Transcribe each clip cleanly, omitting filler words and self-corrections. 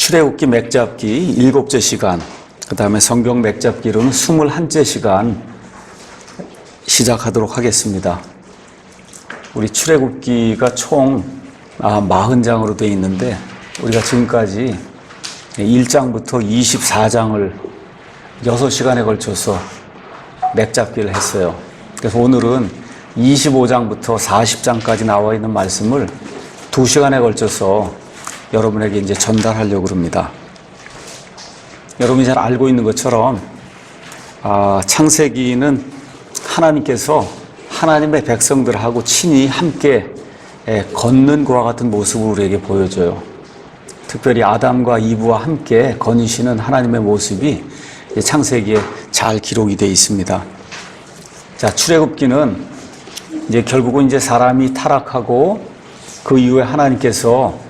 출애굽기 맥잡기 7째 시간, 그 다음에 성경 맥잡기로는 21째 시간 시작하도록 하겠습니다. 우리 출애굽기가 총 40장으로 되어 있는데 우리가 지금까지 1장부터 24장을 6시간에 걸쳐서 맥잡기를 했어요. 그래서 오늘은 25장부터 40장까지 나와 있는 말씀을 2시간에 걸쳐서 여러분에게 이제 전달하려고 합니다. 여러분이 잘 알고 있는 것처럼 창세기는 하나님께서 하나님의 백성들하고 친히 함께 걷는 것과 같은 모습을 우리에게 보여줘요. 특별히 아담과 이브와 함께 거니시는 하나님의 모습이 창세기에 잘 기록이 되어 있습니다. 자, 출애굽기는 이제 결국은 이제 사람이 타락하고 그 이후에 하나님께서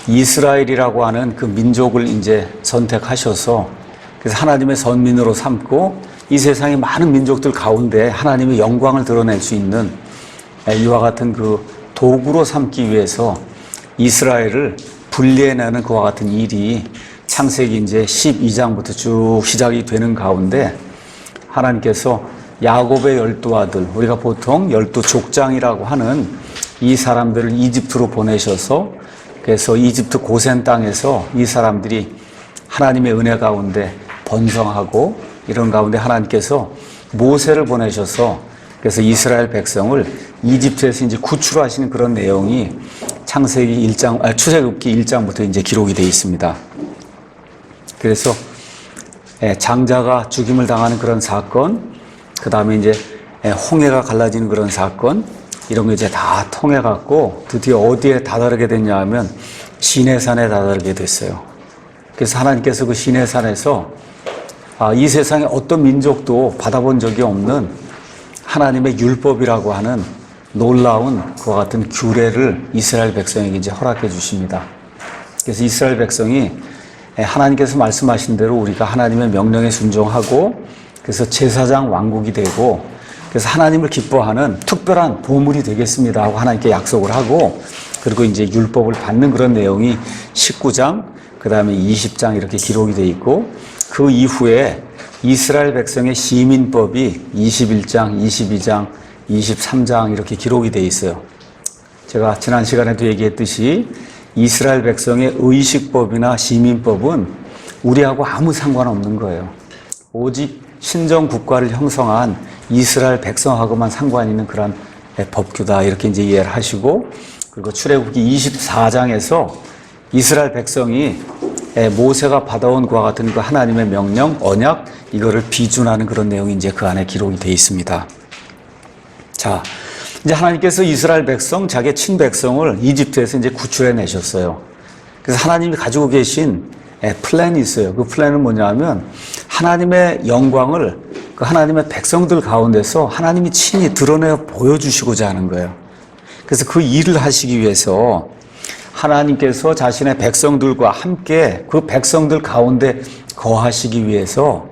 이스라엘이라고 하는 그 민족을 이제 선택하셔서 그래서 하나님의 선민으로 삼고 이 세상의 많은 민족들 가운데 하나님의 영광을 드러낼 수 있는 이와 같은 그 도구로 삼기 위해서 이스라엘을 분리해내는 그와 같은 일이 창세기 이제 12장부터 쭉 시작이 되는 가운데 하나님께서 야곱의 12아들, 우리가 보통 12족장이라고 하는 이 사람들을 이집트로 보내셔서 그래서 이집트 고센 땅에서 이 사람들이 하나님의 은혜 가운데 번성하고 이런 가운데 하나님께서 모세를 보내셔서 그래서 이스라엘 백성을 이집트에서 이제 구출하시는 그런 내용이 창세기 1장, 출애굽기 1장부터 이제 기록이 되어 있습니다. 그래서 장자가 죽임을 당하는 그런 사건, 그 다음에 이제 홍해가 갈라지는 그런 사건, 이런 거 이제 다 통해갖고 드디어 어디에 다다르게 됐냐 하면 시내산에 다다르게 됐어요. 그래서 하나님께서 그 시내산에서 이 세상에 어떤 민족도 받아본 적이 없는 하나님의 율법이라고 하는 놀라운 그와 같은 규례를 이스라엘 백성에게 이제 허락해 주십니다. 그래서 이스라엘 백성이 하나님께서 말씀하신 대로 우리가 하나님의 명령에 순종하고 그래서 제사장 왕국이 되고 그래서 하나님을 기뻐하는 특별한 보물이 되겠습니다 하고 하나님께 약속을 하고 그리고 이제 율법을 받는 그런 내용이 19장, 그 다음에 20장 이렇게 기록이 되어 있고 그 이후에 이스라엘 백성의 시민법이 21장, 22장, 23장 이렇게 기록이 되어 있어요. 제가 지난 시간에도 얘기했듯이 이스라엘 백성의 의식법이나 시민법은 우리하고 아무 상관없는 거예요. 오직 신정 국가를 형성한 이스라엘 백성하고만 상관이 있는 그런 법규다 이렇게 이제 이해를 하시고 그리고 출애굽기 24장에서 이스라엘 백성이 모세가 받아온 것과 같은 그 하나님의 명령, 언약 이거를 비준하는 그런 내용이 이제 그 안에 기록이 되어 있습니다. 자, 이제 하나님께서 이스라엘 백성, 자기의 친백성을 이집트에서 이제 구출해 내셨어요. 그래서 하나님이 가지고 계신 플랜이 있어요. 그 플랜은 뭐냐 하면 하나님의 영광을 그 하나님의 백성들 가운데서 하나님이 친히 드러내어 보여주시고자 하는 거예요. 그래서 그 일을 하시기 위해서 하나님께서 자신의 백성들과 함께 그 백성들 가운데 거하시기 위해서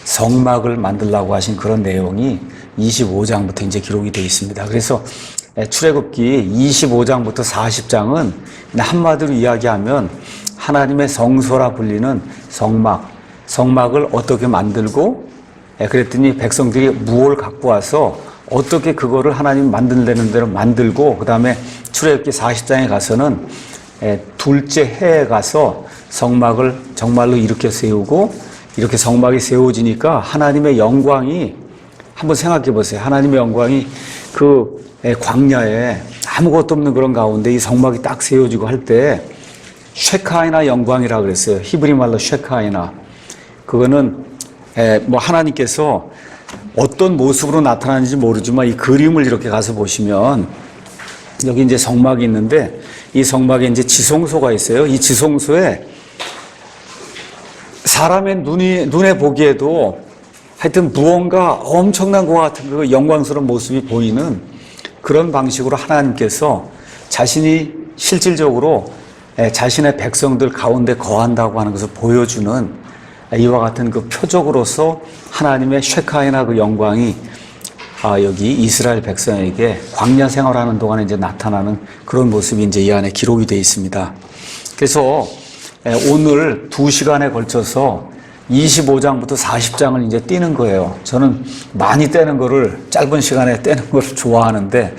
성막을 만들라고 하신 그런 내용이 25장부터 이제 기록이 되어 있습니다. 그래서 출애굽기 25장부터 40장은 한마디로 이야기하면 하나님의 성소라 불리는 성막을 어떻게 만들고 그랬더니 백성들이 무엇을 갖고 와서 어떻게 그거를 하나님 만들려는 대로 만들고 그 다음에 출애굽기 40장에 가서는 둘째 해에 가서 성막을 정말로 이렇게 세우고 이렇게 성막이 세워지니까 하나님의 영광이 한번 생각해 보세요. 하나님의 영광이 그 광야에 아무것도 없는 그런 가운데 이 성막이 딱 세워지고 할 때 쉐카이나 영광이라고 그랬어요. 히브리 말로 쉐카이나. 그거는 뭐 하나님께서 어떤 모습으로 나타나는지 모르지만 이 그림을 이렇게 가서 보시면 여기 이제 성막이 있는데 이 성막에 이제 지성소가 있어요. 이 지성소에 사람의 눈에 보기에도 하여튼 무언가 엄청난 것 같은 그 영광스러운 모습이 보이는 그런 방식으로 하나님께서 자신이 실질적으로 자신의 백성들 가운데 거한다고 하는 것을 보여주는 이와 같은 그 표적으로서 하나님의 쉐카이나 그 영광이 여기 이스라엘 백성에게 광야 생활하는 동안에 이제 나타나는 그런 모습이 이제 이 안에 기록이 되어 있습니다. 그래서 오늘 2시간에 걸쳐서 25장부터 40장을 이제 띄는 거예요. 저는 많이 떼는 거를, 짧은 시간에 떼는 걸 좋아하는데,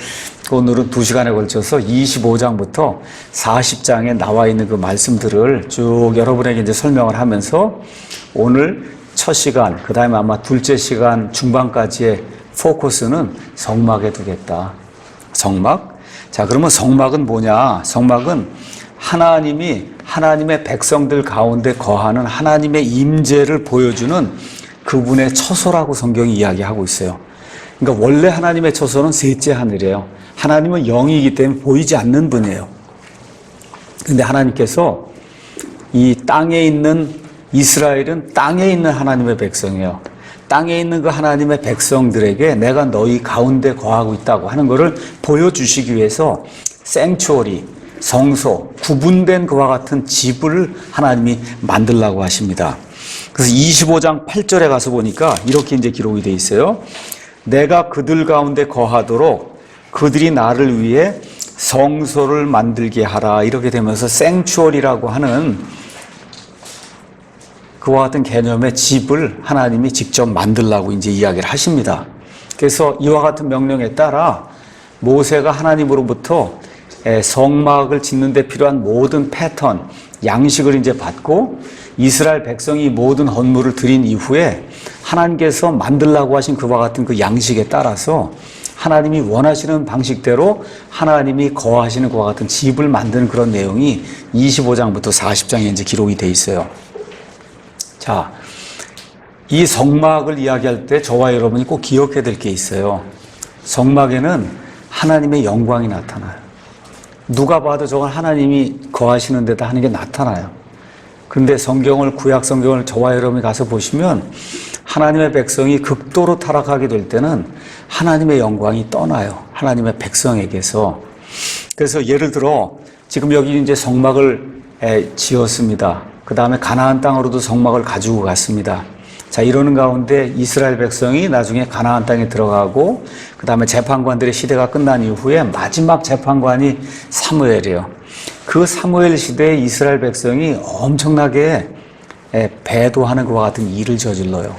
오늘은 2시간에 걸쳐서 25장부터 40장에 나와 있는 그 말씀들을 쭉 여러분에게 이제 설명을 하면서 오늘 첫 시간, 그 다음에 아마 둘째 시간 중반까지의 포커스는 성막에 두겠다. 성막? 자, 그러면 성막은 뭐냐? 성막은 하나님이 하나님의 백성들 가운데 거하는 하나님의 임재를 보여주는 그분의 처소라고 성경이 이야기하고 있어요. 그러니까 원래 하나님의 처소는 셋째 하늘이에요. 하나님은 영이기 때문에 보이지 않는 분이에요. 근데 하나님께서 이 땅에 있는 이스라엘은 땅에 있는 하나님의 백성이에요. 땅에 있는 그 하나님의 백성들에게 내가 너희 가운데 거하고 있다고 하는 것을 보여주시기 위해서 생추어리, 성소, 구분된 그와 같은 집을 하나님이 만들라고 하십니다. 그래서 25장 8절에 가서 보니까 이렇게 이제 기록이 되어 있어요. 내가 그들 가운데 거하도록 그들이 나를 위해 성소를 만들게 하라. 이렇게 되면서 생추어리라고 하는 그와 같은 개념의 집을 하나님이 직접 만들라고 이제 이야기를 하십니다. 그래서 이와 같은 명령에 따라 모세가 하나님으로부터 성막을 짓는 데 필요한 모든 패턴, 양식을 이제 받고 이스라엘 백성이 모든 헌물을 드린 이후에 하나님께서 만들라고 하신 그와 같은 그 양식에 따라서 하나님이 원하시는 방식대로 하나님이 거하시는 그와 같은 집을 만드는 그런 내용이 25장부터 40장에 이제 기록이 돼 있어요. 자, 이 성막을 이야기할 때 저와 여러분이 꼭 기억해야 될 게 있어요. 성막에는 하나님의 영광이 나타나요. 누가 봐도 저건 하나님이 거하시는 데다 하는 게 나타나요. 근데 성경을, 구약 성경을 저와 여러분이 가서 보시면 하나님의 백성이 극도로 타락하게 될 때는 하나님의 영광이 떠나요. 하나님의 백성에게서. 그래서 예를 들어 지금 여기 이제 성막을 지었습니다. 그 다음에 가나안 땅으로도 성막을 가지고 갔습니다. 자, 이러는 가운데 이스라엘 백성이 나중에 가나안 땅에 들어가고 그 다음에 재판관들의 시대가 끝난 이후에 마지막 재판관이 사무엘이에요. 그 사무엘 시대에 이스라엘 백성이 엄청나게 배도하는 것과 같은 일을 저질러요.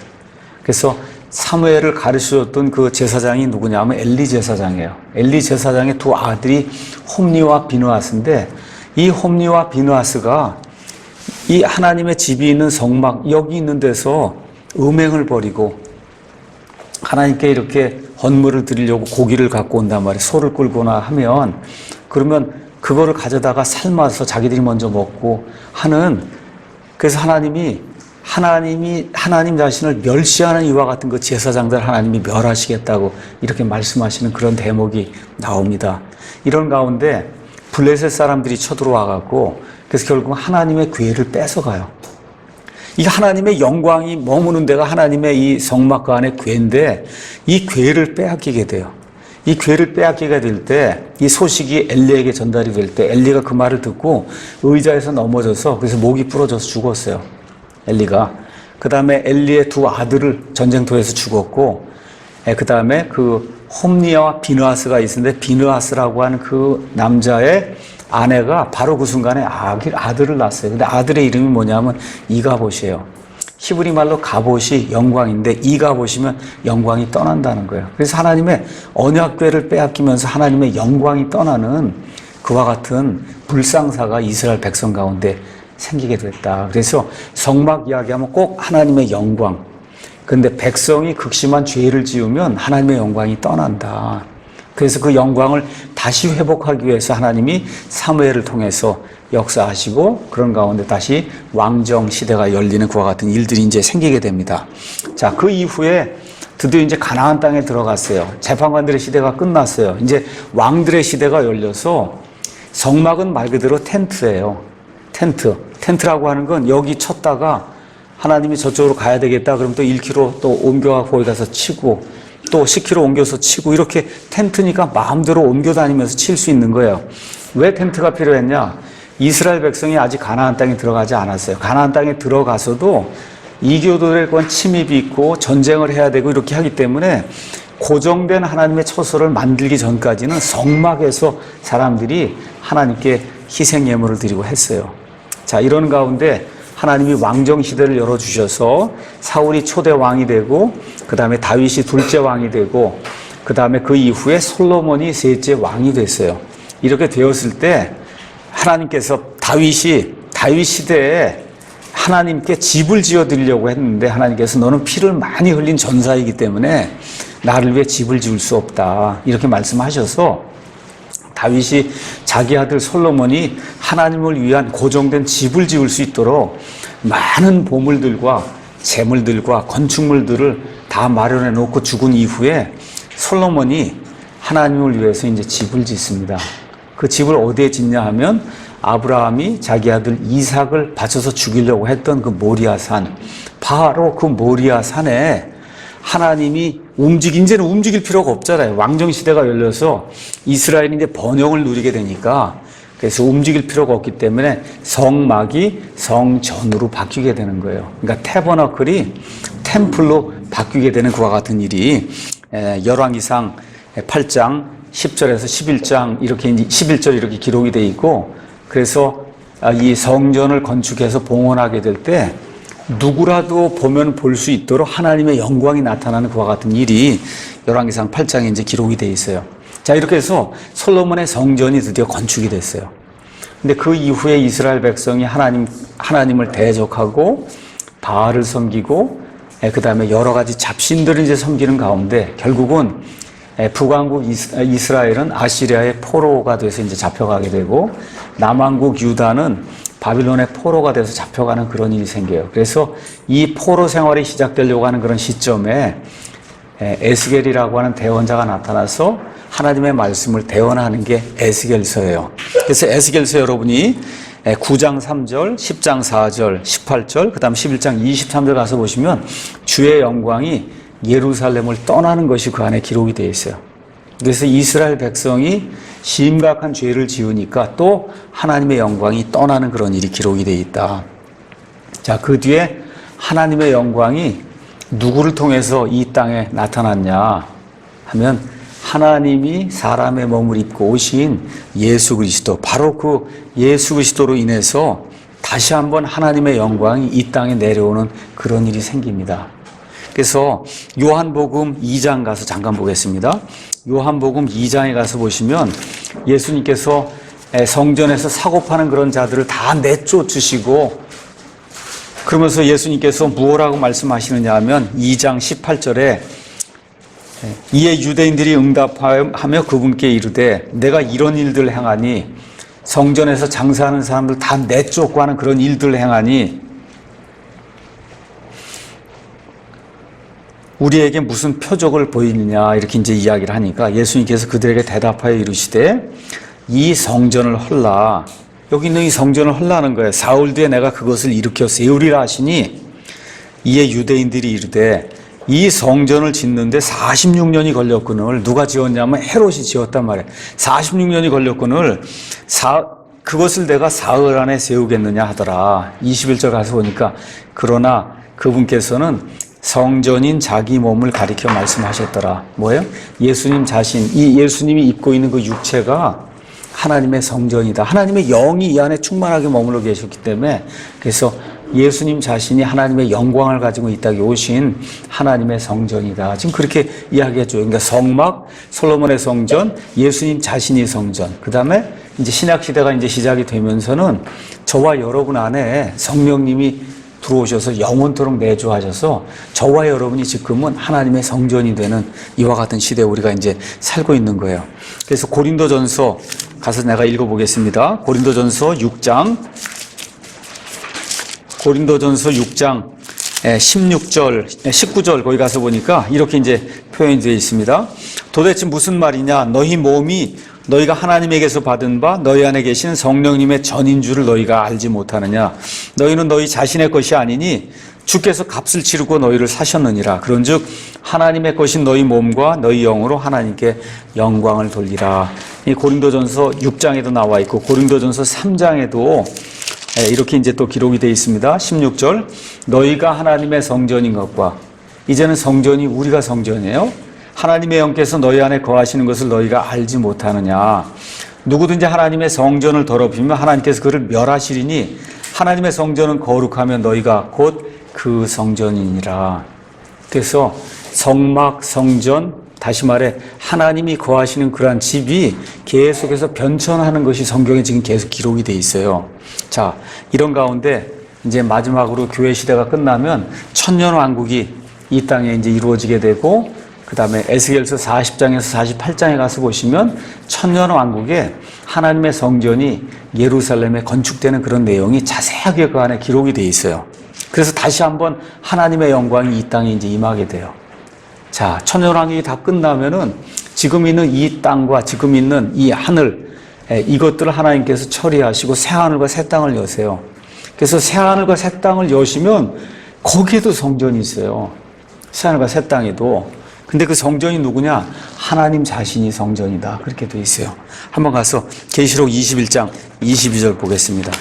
그래서 사무엘을 가르쳐줬던 그 제사장이 누구냐면 엘리 제사장이에요. 엘리 제사장의 두 아들이 홈니와 비느하스인데 이 홈니와 비느하스가 이 하나님의 집이 있는 성막 여기 있는 데서 음행을 벌이고 하나님께 이렇게 헌물을 드리려고 고기를 갖고 온단 말이에요. 소를 끌거나 하면 그러면 그거를 가져다가 삶아서 자기들이 먼저 먹고 하는, 그래서 하나님 자신을 멸시하는 이와 같은 그 제사장들 하나님이 멸하시겠다고 이렇게 말씀하시는 그런 대목이 나옵니다. 이런 가운데 블레셋 사람들이 쳐들어와 갖고 그래서 결국 하나님의 궤를 뺏어가요. 이 하나님의 영광이 머무는 데가 하나님의 이 성막 그 안에 궤인데 이 궤를 빼앗기게 돼요. 이 궤를 빼앗기게 될 때 이 소식이 엘리에게 전달이 될 때 엘리가 그 말을 듣고 의자에서 넘어져서 그래서 목이 부러져서 죽었어요. 엘리가. 그 다음에 엘리의 두 아들을 전쟁터에서 죽었고 그 다음에 그 홈니와 비느하스가 있었는데 비느하스라고 하는 그 남자의 아내가 바로 그 순간에 아들을 낳았어요. 근데 아들의 이름이 뭐냐면 이가봇이에요. 히브리 말로 가봇이 영광인데 이가봇이면 영광이 떠난다는 거예요. 그래서 하나님의 언약궤를 빼앗기면서 하나님의 영광이 떠나는 그와 같은 불상사가 이스라엘 백성 가운데 생기게 됐다. 그래서 성막 이야기하면 꼭 하나님의 영광. 근데 백성이 극심한 죄를 지으면 하나님의 영광이 떠난다. 그래서 그 영광을 다시 회복하기 위해서 하나님이 사무엘을 통해서 역사하시고 그런 가운데 다시 왕정 시대가 열리는 그와 같은 일들이 이제 생기게 됩니다. 자, 그 이후에 드디어 이제 가나안 땅에 들어갔어요. 재판관들의 시대가 끝났어요. 이제 왕들의 시대가 열려서 성막은 말 그대로 텐트예요. 텐트라고 하는 건 여기 쳤다가 하나님이 저쪽으로 가야 되겠다. 그럼 또 1km 또 옮겨가 거기 가서 치고 또 10km 옮겨서 치고 이렇게 텐트니까 마음대로 옮겨 다니면서 칠 수 있는 거예요. 왜 텐트가 필요했냐? 이스라엘 백성이 아직 가나안 땅에 들어가지 않았어요. 가나안 땅에 들어가서도 이교도들의 침입이 있고 전쟁을 해야 되고 이렇게 하기 때문에 고정된 하나님의 처소를 만들기 전까지는 성막에서 사람들이 하나님께 희생 예물을 드리고 했어요. 자, 이런 가운데 하나님이 왕정 시대를 열어주셔서 사울이 초대 왕이 되고 그 다음에 다윗이 둘째 왕이 되고 그 다음에 그 이후에 솔로몬이 셋째 왕이 됐어요. 이렇게 되었을 때 하나님께서 다윗 시대에 하나님께 집을 지어드리려고 했는데 하나님께서 너는 피를 많이 흘린 전사이기 때문에 나를 위해 집을 지을 수 없다 이렇게 말씀하셔서 다윗이 자기 아들 솔로몬이 하나님을 위한 고정된 집을 지을 수 있도록 많은 보물들과 재물들과 건축물들을 다 마련해 놓고 죽은 이후에 솔로몬이 하나님을 위해서 이제 집을 짓습니다. 그 집을 어디에 짓냐 하면 아브라함이 자기 아들 이삭을 바쳐서 죽이려고 했던 그 모리아산, 바로 그 모리아산에 하나님이 이제는 움직일 필요가 없잖아요. 왕정시대가 열려서 이스라엘이 이제 번영을 누리게 되니까 그래서 움직일 필요가 없기 때문에 성막이 성전으로 바뀌게 되는 거예요. 그러니까 태버너클이 템플로 바뀌게 되는 그와 같은 일이 열왕기상 8장 10절에서 11장 이렇게 11절 이렇게 기록이 되어 있고 그래서 이 성전을 건축해서 봉헌하게 될 때 누구라도 보면 볼 수 있도록 하나님의 영광이 나타나는 그와 같은 일이 열왕기상 8장에 이제 기록이 되어 있어요. 자, 이렇게 해서 솔로몬의 성전이 드디어 건축이 됐어요. 근데 그 이후에 이스라엘 백성이 하나님을 대적하고 바알을 섬기고 그 다음에 여러 가지 잡신들을 이제 섬기는 가운데 결국은 북왕국 이스라엘은 아시리아의 포로가 돼서 이제 잡혀가게 되고 남왕국 유다는 바빌론의 포로가 돼서 잡혀가는 그런 일이 생겨요. 그래서 이 포로 생활이 시작되려고 하는 그런 시점에 에스겔이라고 하는 대언자가 나타나서 하나님의 말씀을 대언하는 게 에스겔서예요. 그래서 에스겔서 여러분이 9장 3절, 10장 4절, 18절, 그 다음 11장 23절 가서 보시면 주의 영광이 예루살렘을 떠나는 것이 그 안에 기록이 되어 있어요. 그래서 이스라엘 백성이 심각한 죄를 지으니까 또 하나님의 영광이 떠나는 그런 일이 기록이 되어 있다. 자, 그 뒤에 하나님의 영광이 누구를 통해서 이 땅에 나타났냐 하면 하나님이 사람의 몸을 입고 오신 예수 그리스도, 바로 그 예수 그리스도로 인해서 다시 한번 하나님의 영광이 이 땅에 내려오는 그런 일이 생깁니다. 그래서 요한복음 2장 가서 잠깐 보겠습니다. 요한복음 2장에 가서 보시면 예수님께서 성전에서 사고 파는 그런 자들을 다 내쫓으시고 그러면서 예수님께서 무엇라고 말씀하시느냐 하면 2장 18절에 이에 유대인들이 응답하며 그분께 이르되 내가 이런 일들을 행하니 성전에서 장사하는 사람들 다 내쫓고 하는 그런 일들을 행하니 우리에게 무슨 표적을 보이느냐 이렇게 이제 이야기를 하니까 예수님께서 그들에게 대답하여 이르시되 이 성전을 헐라. 여기 있는 이 성전을 헐라는 거예요. 사흘 뒤에 내가 그것을 일으켜 세우리라 하시니 이에 유대인들이 이르되 이 성전을 짓는데 46년이 걸렸거늘 누가 지었냐면 헤롯이 지었단 말이에요. 46년이 걸렸거늘 그것을 내가 사흘 안에 세우겠느냐 하더라. 21절 가서 보니까 그러나 그분께서는 성전인 자기 몸을 가리켜 말씀하셨더라. 뭐예요? 예수님 자신, 이 예수님이 입고 있는 그 육체가 하나님의 성전이다. 하나님의 영이 이 안에 충만하게 머물러 계셨기 때문에 그래서 예수님 자신이 하나님의 영광을 가지고 이 땅에 오신 하나님의 성전이다. 지금 그렇게 이야기해줘요. 그러니까 성막, 솔로몬의 성전, 예수님 자신이 성전. 그 다음에 이제 신약시대가 이제 시작이 되면서는 저와 여러분 안에 성령님이 들어오셔서 영원토록 내주하셔서 저와 여러분이 지금은 하나님의 성전이 되는 이와 같은 시대에 우리가 이제 살고 있는 거예요. 그래서 고린도전서 가서 내가 읽어보겠습니다. 고린도전서 6장 16절, 19절 거기 가서 보니까 이렇게 이제 표현이 되어 있습니다. 도대체 무슨 말이냐? 너희 몸이 너희가 하나님에게서 받은 바 너희 안에 계시는 성령님의 전인 줄을 너희가 알지 못하느냐? 너희는 너희 자신의 것이 아니니 주께서 값을 치르고 너희를 사셨느니라. 그런즉 하나님의 것인 너희 몸과 너희 영으로 하나님께 영광을 돌리라. 이 고린도전서 6장에도 나와 있고 고린도전서 3장에도 이렇게 이제 또 기록이 되어 있습니다. 16절 너희가 하나님의 성전인 것과 이제는 성전이 우리가 성전이에요. 하나님의 영께서 너희 안에 거하시는 것을 너희가 알지 못하느냐. 누구든지 하나님의 성전을 더럽히면 하나님께서 그를 멸하시리니 하나님의 성전은 거룩하면 너희가 곧 그 성전이니라. 그래서 성막, 성전, 다시 말해 하나님이 거하시는 그러한 집이 계속해서 변천하는 것이 성경에 지금 계속 기록이 돼 있어요. 자, 이런 가운데 이제 마지막으로 교회 시대가 끝나면 천년왕국이 이 땅에 이제 이루어지게 되고, 그 다음에 에스겔서 40장에서 48장에 가서 보시면 천년왕국에 하나님의 성전이 예루살렘에 건축되는 그런 내용이 자세하게 그 안에 기록이 돼 있어요. 그래서 다시 한번 하나님의 영광이 이 땅에 이제 임하게 돼요. 자, 천년왕국이 다 끝나면은 지금 있는 이 땅과 지금 있는 이 하늘, 이것들을 하나님께서 처리하시고 새하늘과 새 땅을 여세요. 그래서 새하늘과 새 땅을 여시면 거기에도 성전이 있어요. 새하늘과 새 땅에도. 근데 그 성전이 누구냐? 하나님 자신이 성전이다. 그렇게 돼 있어요. 한번 가서 계시록 21장 22절 보겠습니다.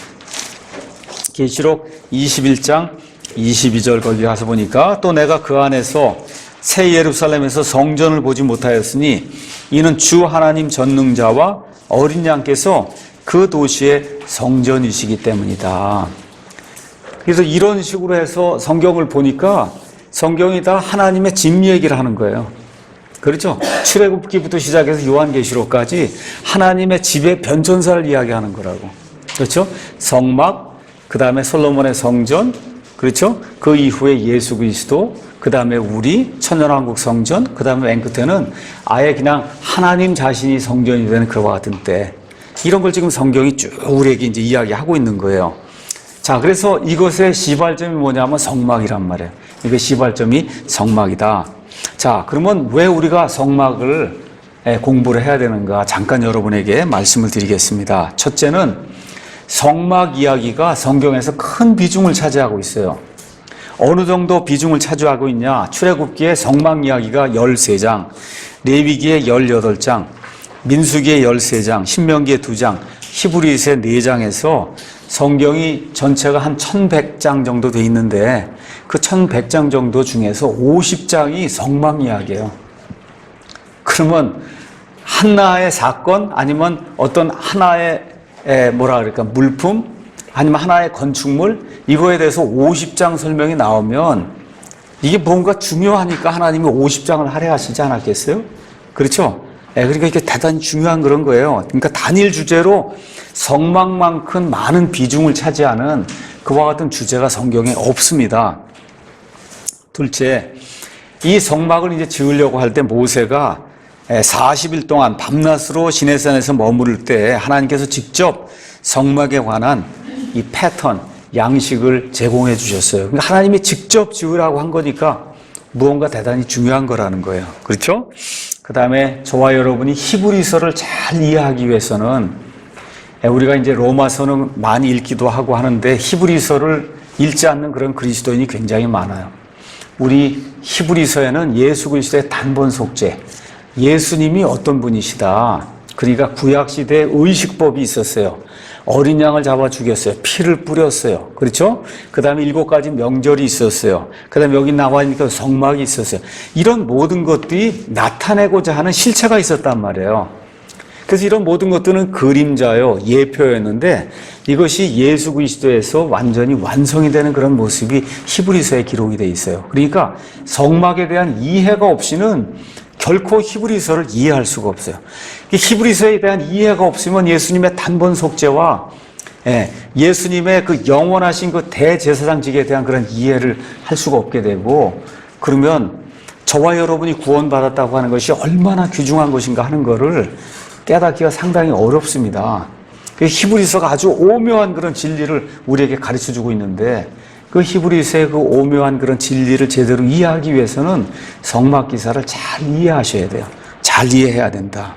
계시록 21장 22절 거기 가서 보니까 또 내가 그 안에서 새 예루살렘에서 성전을 보지 못하였으니 이는 주 하나님 전능자와 어린 양께서 그 도시의 성전이시기 때문이다. 그래서 이런 식으로 해서 성경을 보니까 성경이 다 하나님의 집 얘기를 하는 거예요. 그렇죠? 출애굽기부터 시작해서 요한계시록까지 하나님의 집의 변천사를 이야기하는 거라고. 그렇죠? 성막, 그 다음에 솔로몬의 성전, 그렇죠? 그 이후에 예수 그리스도, 그 다음에 우리 천년왕국 성전, 그 다음에 맨 끝에는 아예 그냥 하나님 자신이 성전이 되는 그와 같은 때, 이런 걸 지금 성경이 쭉 우리에게 이제 이야기하고 있는 거예요. 자, 그래서 이것의 시발점이 뭐냐면 성막이란 말이에요. 이게 시발점이 성막이다. 자, 그러면 왜 우리가 성막을 공부를 해야 되는가? 잠깐 여러분에게 말씀을 드리겠습니다. 첫째는 성막 이야기가 성경에서 큰 비중을 차지하고 있어요. 어느 정도 비중을 차지하고 있냐? 출애굽기의 성막 이야기가 13장, 레위기의 18장, 민수기의 13장, 신명기의 2장, 히브리서의 4장에서 성경이 전체가 한 1100장 정도 돼 있는데 그 1100장 정도 중에서 50장이 성막 이야기예요. 그러면 하나의 사건 아니면 어떤 하나의 물품 아니면 하나의 건축물, 이거에 대해서 50장 설명이 나오면 이게 뭔가 중요하니까 하나님이 50장을 할애하시지 않았겠어요? 그렇죠? 그러니까 이게 대단히 중요한 그런 거예요. 그러니까 단일 주제로 성막만큼 많은 비중을 차지하는 그와 같은 주제가 성경에 없습니다. 둘째, 이 성막을 이제 지으려고 할 때 모세가 40일 동안 밤낮으로 시내산에서 머무를 때 하나님께서 직접 성막에 관한 이 패턴, 양식을 제공해 주셨어요. 그러니까 하나님이 직접 지으라고 한 거니까 무언가 대단히 중요한 거라는 거예요. 그렇죠? 그 다음에 저와 여러분이 히브리서를 잘 이해하기 위해서는 우리가 이제 로마서는 많이 읽기도 하고 하는데 히브리서를 읽지 않는 그런 그리스도인이 굉장히 많아요. 우리 히브리서에는 예수 그리스도의 단번 속죄, 예수님이 어떤 분이시다. 그러니까 구약시대에 의식법이 있었어요. 어린 양을 잡아 죽였어요. 피를 뿌렸어요. 그렇죠? 그 다음에 7가지 명절이 있었어요. 그 다음에 여기 나와 있으니까 성막이 있었어요. 이런 모든 것들이 나타내고자 하는 실체가 있었단 말이에요. 그래서 이런 모든 것들은 그림자요, 예표였는데 이것이 예수 그리스도에서 완전히 완성이 되는 그런 모습이 히브리서에 기록이 되어 있어요. 그러니까 성막에 대한 이해가 없이는 결코 히브리서를 이해할 수가 없어요. 히브리서에 대한 이해가 없으면 예수님의 단번 속죄와 예수님의 그 영원하신 그 대제사장직에 대한 그런 이해를 할 수가 없게 되고, 그러면 저와 여러분이 구원받았다고 하는 것이 얼마나 귀중한 것인가 하는 것을 깨닫기가 상당히 어렵습니다. 히브리서가 아주 오묘한 그런 진리를 우리에게 가르쳐주고 있는데 그 히브리서의 그 오묘한 그런 진리를 제대로 이해하기 위해서는 성막 기사를 잘 이해하셔야 돼요. 잘 이해해야 된다.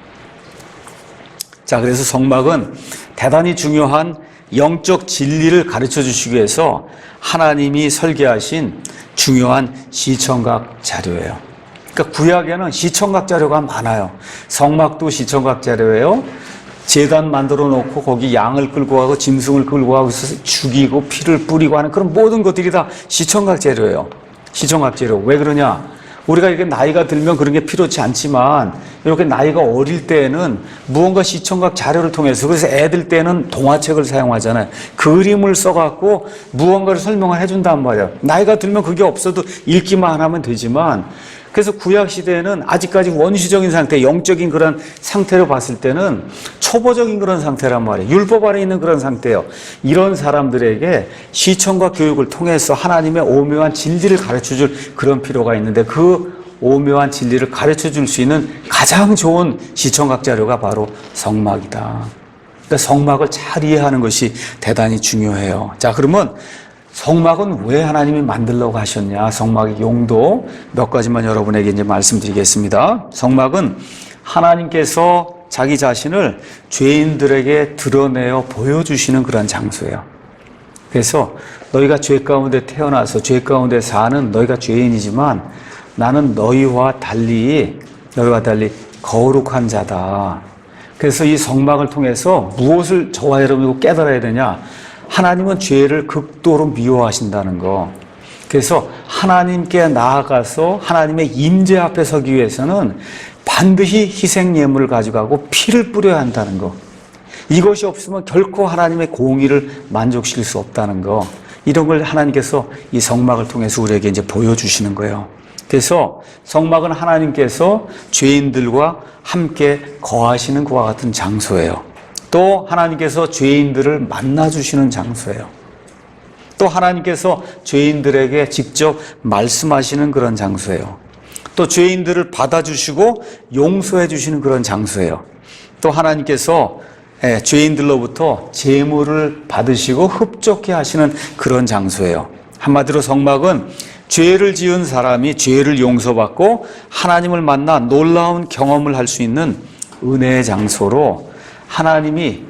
자, 그래서 성막은 대단히 중요한 영적 진리를 가르쳐 주시기 위해서 하나님이 설계하신 중요한 시청각 자료예요. 그러니까 구약에는 시청각 자료가 많아요. 성막도 시청각 자료예요. 제단 만들어 놓고 거기 양을 끌고 가고 짐승을 끌고 가고 있어서 죽이고 피를 뿌리고 하는 그런 모든 것들이 다 시청각 재료예요. 시청각 재료. 왜 그러냐? 우리가 이렇게 나이가 들면 그런 게 필요치 않지만 이렇게 나이가 어릴 때에는 무언가 시청각 자료를 통해서, 그래서 애들 때는 동화책을 사용하잖아요. 그림을 써갖고 무언가를 설명을 해준단 말이에요. 나이가 들면 그게 없어도 읽기만 하면 되지만, 그래서 구약시대에는 아직까지 원시적인 상태, 영적인 그런 상태로 봤을 때는 초보적인 그런 상태란 말이에요. 율법 아래 있는 그런 상태예요. 이런 사람들에게 시청과 교육을 통해서 하나님의 오묘한 진리를 가르쳐줄 그런 필요가 있는데, 그 오묘한 진리를 가르쳐줄 수 있는 가장 좋은 시청각 자료가 바로 성막이다. 그러니까 성막을 잘 이해하는 것이 대단히 중요해요. 자, 그러면 성막은 왜 하나님이 만들려고 하셨냐? 성막의 용도 몇 가지만 여러분에게 이제 말씀드리겠습니다. 성막은 하나님께서 자기 자신을 죄인들에게 드러내어 보여주시는 그런 장소예요. 그래서 너희가 죄 가운데 태어나서 죄 가운데 사는 너희가 죄인이지만 나는 너희와 달리 거룩한 자다. 그래서 이 성막을 통해서 무엇을 저와 여러분이 깨달아야 되냐? 하나님은 죄를 극도로 미워하신다는 거. 그래서 하나님께 나아가서 하나님의 임재 앞에 서기 위해서는 반드시 희생 예물을 가져가고 피를 뿌려야 한다는 거. 이것이 없으면 결코 하나님의 공의를 만족시킬 수 없다는 거. 이런 걸 하나님께서 이 성막을 통해서 우리에게 이제 보여주시는 거예요. 그래서 성막은 하나님께서 죄인들과 함께 거하시는 것과 같은 장소예요. 또 하나님께서 죄인들을 만나주시는 장소예요. 또 하나님께서 죄인들에게 직접 말씀하시는 그런 장소예요. 또 죄인들을 받아주시고 용서해 주시는 그런 장소예요. 또 하나님께서 죄인들로부터 제물을 받으시고 흡족해 하시는 그런 장소예요. 한마디로 성막은 죄를 지은 사람이 죄를 용서받고 하나님을 만나 놀라운 경험을 할 수 있는 은혜의 장소로, 하나님이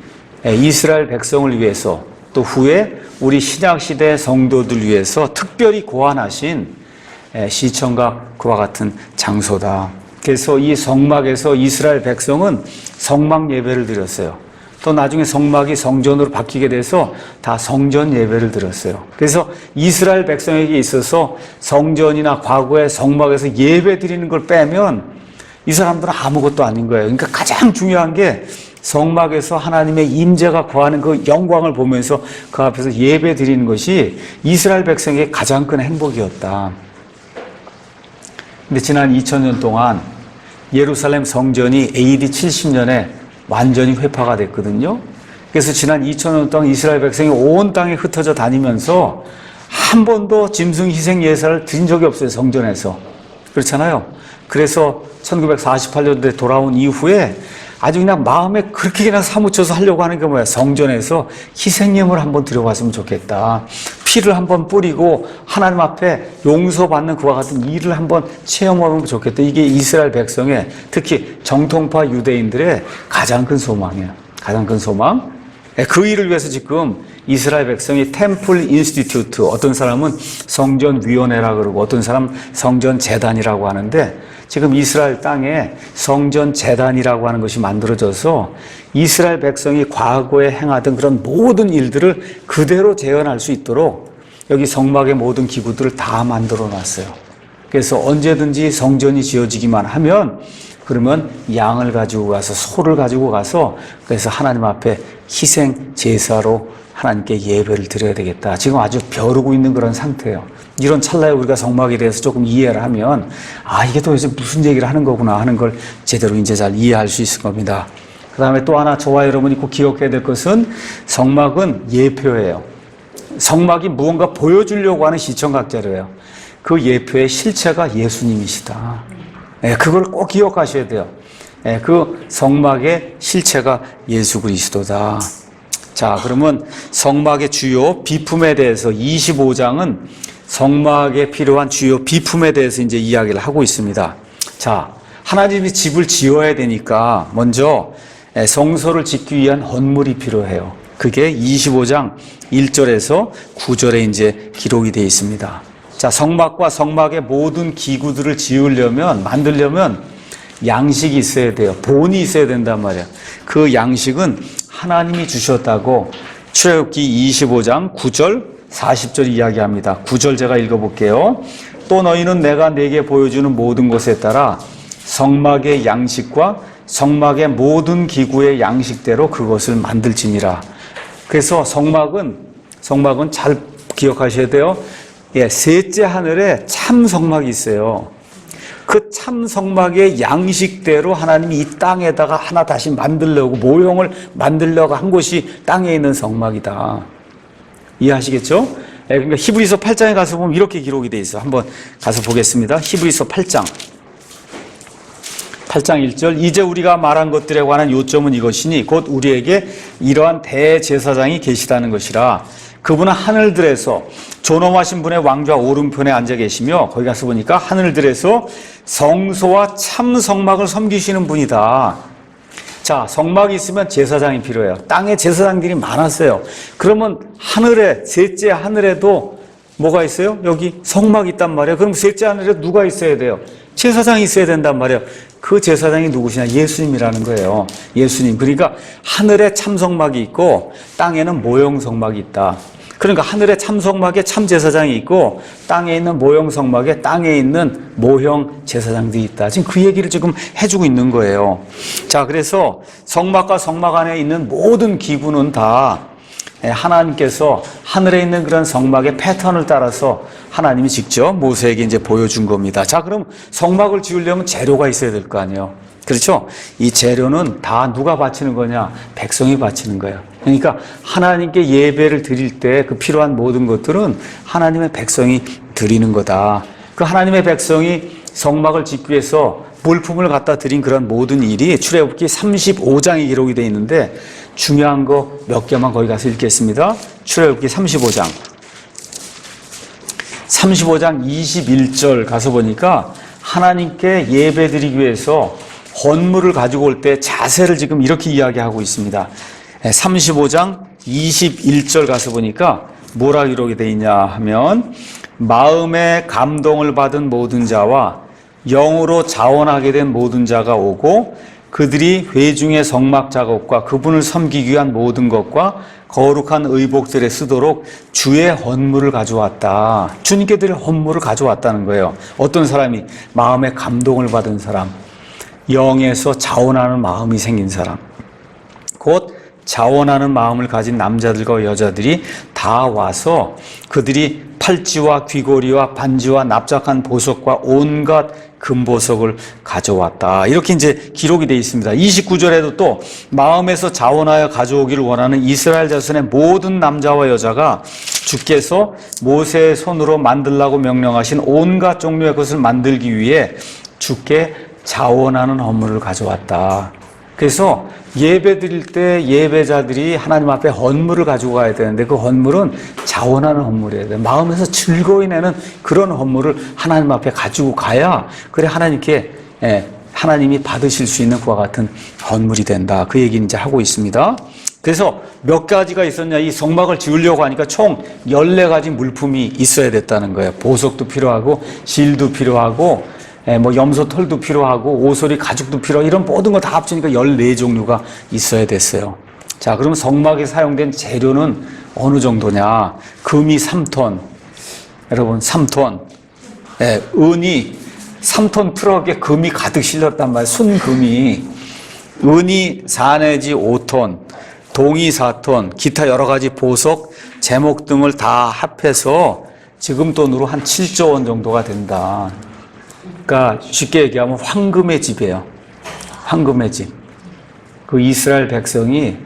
이스라엘 백성을 위해서 또 후에 우리 신약시대 성도들 위해서 특별히 고안하신 시청각 그와 같은 장소다. 그래서 이 성막에서 이스라엘 백성은 성막 예배를 드렸어요. 또 나중에 성막이 성전으로 바뀌게 돼서 다 성전 예배를 드렸어요. 그래서 이스라엘 백성에게 있어서 성전이나 과거의 성막에서 예배 드리는 걸 빼면 이 사람들은 아무것도 아닌 거예요. 그러니까 가장 중요한 게 성막에서 하나님의 임재가 거하는 그 영광을 보면서 그 앞에서 예배 드리는 것이 이스라엘 백성에게 가장 큰 행복이었다. 근데 지난 2000년 동안 예루살렘 성전이 AD 70년에 완전히 회파가 됐거든요. 그래서 지난 2000년 동안 이스라엘 백성이 온 땅에 흩어져 다니면서 한 번도 짐승 희생 예사를 드린 적이 없어요, 성전에서. 그렇잖아요. 그래서 1948년도에 돌아온 이후에 아주 그냥 마음에 그렇게 그냥 사무쳐서 하려고 하는 게 뭐야? 성전에서 희생예물 한번 드려봤으면 좋겠다. 피를 한번 뿌리고 하나님 앞에 용서받는 그와 같은 일을 한번 체험하면 좋겠다. 이게 이스라엘 백성의, 특히 정통파 유대인들의 가장 큰 소망이에요. 가장 큰 소망. 그 일을 위해서 지금 이스라엘 백성이 템플 인스티튜트, 어떤 사람은 성전위원회라 그러고 어떤 사람은 성전재단이라고 하는데, 지금 이스라엘 땅에 성전재단이라고 하는 것이 만들어져서 이스라엘 백성이 과거에 행하던 그런 모든 일들을 그대로 재현할 수 있도록 여기 성막의 모든 기구들을 다 만들어 놨어요. 그래서 언제든지 성전이 지어지기만 하면, 그러면 양을 가지고 가서, 소를 가지고 가서, 그래서 하나님 앞에 희생 제사로 하나님께 예배를 드려야 되겠다. 지금 아주 벼르고 있는 그런 상태예요. 이런 찰나에 우리가 성막에 대해서 조금 이해를 하면, 이게 도대체 무슨 얘기를 하는 거구나 하는 걸 제대로 이제 잘 이해할 수 있을 겁니다. 그 다음에 또 하나 저와 여러분이 꼭 기억해야 될 것은, 성막은 예표예요. 성막이 무언가 보여주려고 하는 시청각자료예요. 그 예표의 실체가 예수님이시다. 그걸 꼭 기억하셔야 돼요. 그 성막의 실체가 예수 그리스도다. 자, 그러면 성막의 주요 비품에 대해서 25장은 성막에 필요한 주요 비품에 대해서 이제 이야기를 하고 있습니다. 자, 하나님이 집을 지어야 되니까 먼저 성소를 짓기 위한 헌물이 필요해요. 그게 25장 1절에서 9절에 이제 기록이 되어 있습니다. 자, 성막과 성막의 모든 기구들을 지으려면, 만들려면 양식이 있어야 돼요. 본이 있어야 된단 말이에요. 그 양식은 하나님이 주셨다고 출애굽기 25장 9절 40절 이야기합니다. 9절 제가 읽어볼게요. 또 너희는 내가 네게 보여주는 모든 것에 따라 성막의 양식과 성막의 모든 기구의 양식대로 그것을 만들지니라. 그래서 성막은 잘 기억하셔야 돼요. 예, 셋째 하늘에 참 성막이 있어요. 그 참 성막의 양식대로 하나님이 이 땅에다가 하나 다시 만들려고, 모형을 만들려고 한 곳이 땅에 있는 성막이다. 이해하시겠죠? 예, 그러니까 히브리서 8장에 가서 보면 이렇게 기록이 돼 있어. 한번 가서 보겠습니다. 히브리서 8장 1절. 이제 우리가 말한 것들에 관한 요점은 이것이니 곧 우리에게 이러한 대제사장이 계시다는 것이라. 그분은 하늘들에서 존엄하신 분의 왕좌 오른편에 앉아 계시며, 거기 가서 보니까 하늘들에서 성소와 참 성막을 섬기시는 분이다. 자, 성막이 있으면 제사장이 필요해요. 땅에 제사장들이 많았어요. 그러면 하늘에, 셋째 하늘에도 뭐가 있어요? 여기 성막이 있단 말이에요. 그럼 셋째 하늘에 누가 있어야 돼요? 제사장이 있어야 된단 말이에요. 그 제사장이 누구시냐? 예수님이라는 거예요. 예수님. 그러니까 하늘에 참 성막이 있고 땅에는 모형 성막이 있다. 그러니까 하늘에 참 성막에 참 제사장이 있고 땅에 있는 모형 성막에 땅에 있는 모형 제사장들이 있다. 지금 그 얘기를 지금 해주고 있는 거예요. 자, 그래서 성막과 성막 안에 있는 모든 기구는 다 하나님께서 하늘에 있는 그런 성막의 패턴을 따라서 하나님이 직접 모세에게 이제 보여준 겁니다. 자, 그럼 성막을 지으려면 재료가 있어야 될 거 아니에요. 그렇죠? 이 재료는 다 누가 바치는 거냐? 백성이 바치는 거예요. 그러니까 하나님께 예배를 드릴 때 그 필요한 모든 것들은 하나님의 백성이 드리는 거다. 그 하나님의 백성이 성막을 짓기 위해서 물품을 갖다 드린 그런 모든 일이 출애굽기 35장에 기록이 되어 있는데, 중요한 거 몇 개만 거기 가서 읽겠습니다. 출애굽기 35장 21절 가서 보니까 하나님께 예배 드리기 위해서 헌물을 가지고 올 때 자세를 지금 이렇게 이야기하고 있습니다. 35장 21절 가서 보니까 뭐라 기록이 되어 있냐 하면, 마음에 감동을 받은 모든 자와 영으로 자원하게 된 모든 자가 오고 그들이 회중의 성막 작업과 그분을 섬기기 위한 모든 것과 거룩한 의복들에 쓰도록 주의 헌물을 가져왔다. 주님께 드릴 헌물을 가져왔다는 거예요. 어떤 사람이? 마음에 감동을 받은 사람, 영에서 자원하는 마음이 생긴 사람, 곧 자원하는 마음을 가진 남자들과 여자들이 다 와서 그들이 팔찌와 귀고리와 반지와 납작한 보석과 온갖 금보석을 가져왔다. 이렇게 이제 기록이 되어 있습니다. 29절에도 또 마음에서 자원하여 가져오기를 원하는 이스라엘 자손의 모든 남자와 여자가 주께서 모세의 손으로 만들라고 명령하신 온갖 종류의 것을 만들기 위해 주께 자원하는 헌물을 가져왔다. 그래서 예배 드릴 때 예배자들이 하나님 앞에 헌물을 가지고 가야 되는데, 그 헌물은 자원하는 헌물이어야 돼요. 마음에서 즐거이 내는 그런 헌물을 하나님 앞에 가지고 가야, 그래 하나님께 하나님이 받으실 수 있는 그와 같은 헌물이 된다. 그 얘기를 이제 하고 있습니다. 그래서 몇 가지가 있었냐? 이 성막을 지으려고 하니까 총 14가지 물품이 있어야 됐다는 거예요. 보석도 필요하고 실도 필요하고 뭐 염소 털도 필요하고 오소리 가죽도 필요하고, 이런 모든 거 다 합치니까 14종류가 있어야 됐어요. 자, 그러면 성막에 사용된 재료는 어느 정도냐? 금이 3톤. 여러분, 3톤. 은이 3톤 트럭에 금이 가득 실렸단 말이에요. 순금이. 은이 4 내지 5톤, 동이 4톤, 기타 여러 가지 보석, 제목 등을 다 합해서 지금 돈으로 한 7조 원 정도가 된다. 그러니까 쉽게 얘기하면 황금의 집이에요. 황금의 집. 그 이스라엘 백성이